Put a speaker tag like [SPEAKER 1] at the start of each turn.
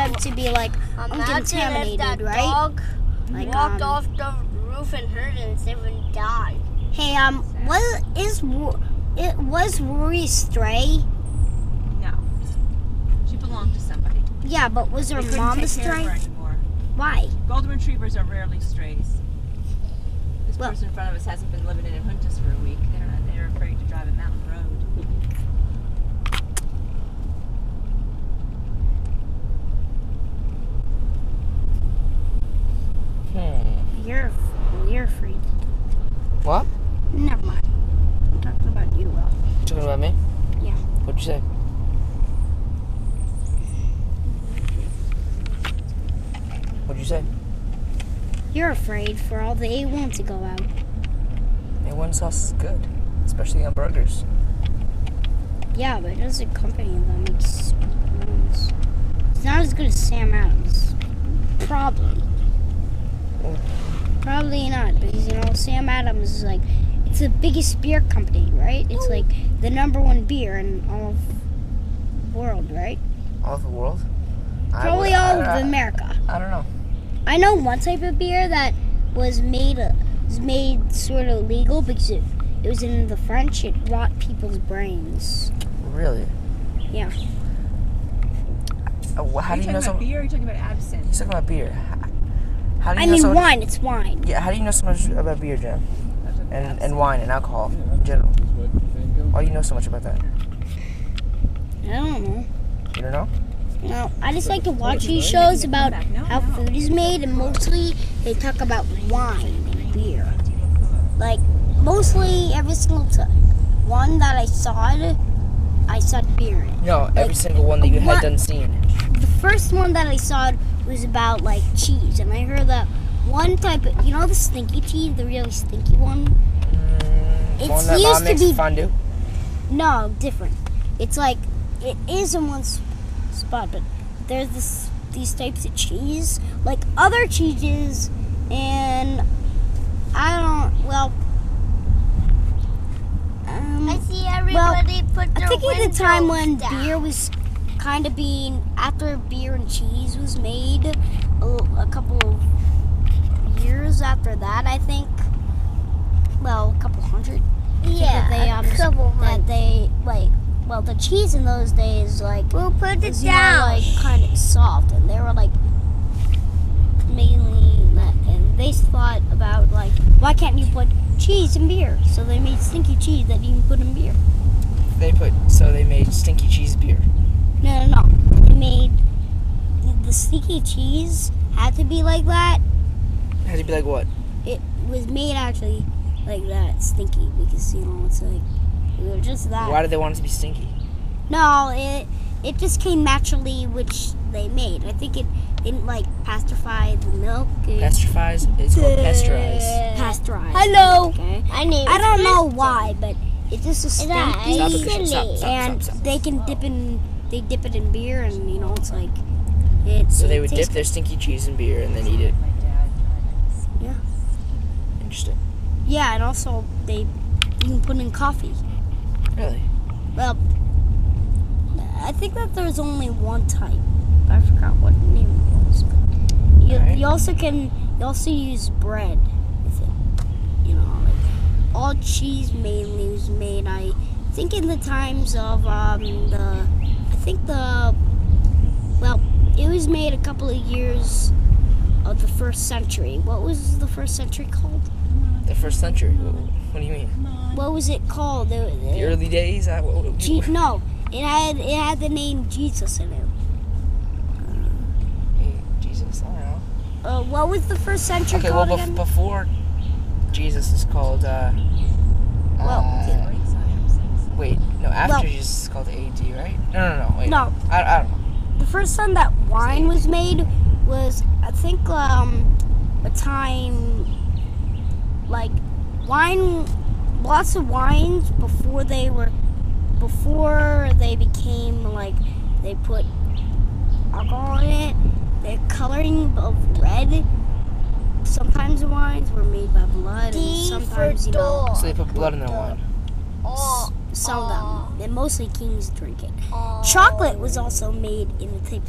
[SPEAKER 1] have to be like uncontaminated, right?
[SPEAKER 2] Dog
[SPEAKER 1] Like
[SPEAKER 2] walked off the roof and hurt himself and died.
[SPEAKER 1] Hey, was Rory a stray?
[SPEAKER 3] No. She belonged to somebody.
[SPEAKER 1] Yeah, but was her mom a stray? Why?
[SPEAKER 3] Golden retrievers are rarely strays. This person in front of us hasn't been living in Huntus for a week. They're afraid to drive a mountain road.
[SPEAKER 1] You're afraid.
[SPEAKER 4] What?
[SPEAKER 1] Never mind. I'm talking about you, Will.
[SPEAKER 4] You talking about me?
[SPEAKER 1] Yeah.
[SPEAKER 4] What'd you say? What'd you say?
[SPEAKER 1] You're afraid for all the A1 to go out.
[SPEAKER 4] A1 sauce is good, especially on burgers.
[SPEAKER 1] Yeah, but there's a company that makes ones. It's not as good as Sam Adams. Probably. Probably not, because Sam Adams is like, it's the biggest beer company, right? It's like the #1 beer in all of the world, right?
[SPEAKER 4] All of the world?
[SPEAKER 1] Probably all of America.
[SPEAKER 4] I don't know.
[SPEAKER 1] I know one type of beer that was made sort of legal because it was in the French. It rot people's brains.
[SPEAKER 4] Really?
[SPEAKER 1] Yeah.
[SPEAKER 4] How do you know so much?
[SPEAKER 3] Beer? Or are you talking about absinthe?
[SPEAKER 4] He's talking about beer. How do you
[SPEAKER 1] I
[SPEAKER 4] know
[SPEAKER 1] mean,
[SPEAKER 4] so much?
[SPEAKER 1] wine. It's wine.
[SPEAKER 4] Yeah. How do you know so much about beer, Jen? And wine and alcohol in general. Why do you know so much about that?
[SPEAKER 1] I don't know.
[SPEAKER 4] You don't know?
[SPEAKER 1] No, I just like to watch these shows about how food is made, and mostly they talk about wine and beer. Like, mostly every single one that I saw beer in.
[SPEAKER 4] No, every single one that you had done seen.
[SPEAKER 1] The first one that I saw was about, like, cheese, and I heard that one type of, the stinky cheese, the really stinky one?
[SPEAKER 4] One that mom makes fondue?
[SPEAKER 1] No, different. It's like, it is in one spot, but there's these types of cheese, like other cheeses, and I
[SPEAKER 2] see everybody put their
[SPEAKER 1] I think at the time when
[SPEAKER 2] down.
[SPEAKER 1] beer was kind of after beer and cheese was made, a couple of years after that, I think, a couple hundred.
[SPEAKER 2] Yeah, a couple hundred.
[SPEAKER 1] Well, the cheese in those days,
[SPEAKER 2] we'll put it down.
[SPEAKER 1] Kind of soft, and they were mainly that, and they thought about why can't you put cheese in beer? So they made stinky cheese that you can put in beer.
[SPEAKER 4] They made stinky cheese beer.
[SPEAKER 1] No. They made the stinky cheese had to be like that.
[SPEAKER 4] It had to be like what?
[SPEAKER 1] It was made actually like that, stinky, because it's like. Just that.
[SPEAKER 4] Why did they want it to be stinky?
[SPEAKER 1] No, it just came naturally, which they made. I think it didn't pasteurize the milk.
[SPEAKER 4] Pasteurize? It's called pasteurize.
[SPEAKER 1] Pasteurize.
[SPEAKER 2] Hello.
[SPEAKER 1] Okay.
[SPEAKER 2] I
[SPEAKER 1] don't know why, but it's just a stinky,
[SPEAKER 4] Stop.
[SPEAKER 1] and they can dip it in beer, and it's like
[SPEAKER 4] So they would dip their stinky cheese in beer and then eat it.
[SPEAKER 1] Yeah.
[SPEAKER 4] Interesting.
[SPEAKER 1] Yeah, and also you can put in coffee.
[SPEAKER 4] Really?
[SPEAKER 1] Well, I think that there's only one type. I forgot what name it was. You also use bread with it. All cheese mainly was made. I think in the times of it was made a couple of years of the first century. What was the first century called?
[SPEAKER 4] The first century? What do you mean?
[SPEAKER 1] What was it called?
[SPEAKER 4] The early days?
[SPEAKER 1] No, it had the name Jesus in it.
[SPEAKER 4] Jesus, I don't know.
[SPEAKER 1] What was the first century called again?
[SPEAKER 4] Before Jesus is called, after Jesus is called AD, right? No, wait.
[SPEAKER 1] No.
[SPEAKER 4] I don't know.
[SPEAKER 1] The first time that wine was made was, I think, a time, lots of wines before they became, they put alcohol in it, the coloring of red. Sometimes the wines were made by blood, and sometimes,
[SPEAKER 4] So they put blood in their wine.
[SPEAKER 1] Some of them. And mostly kings drink it. Chocolate was also made in the type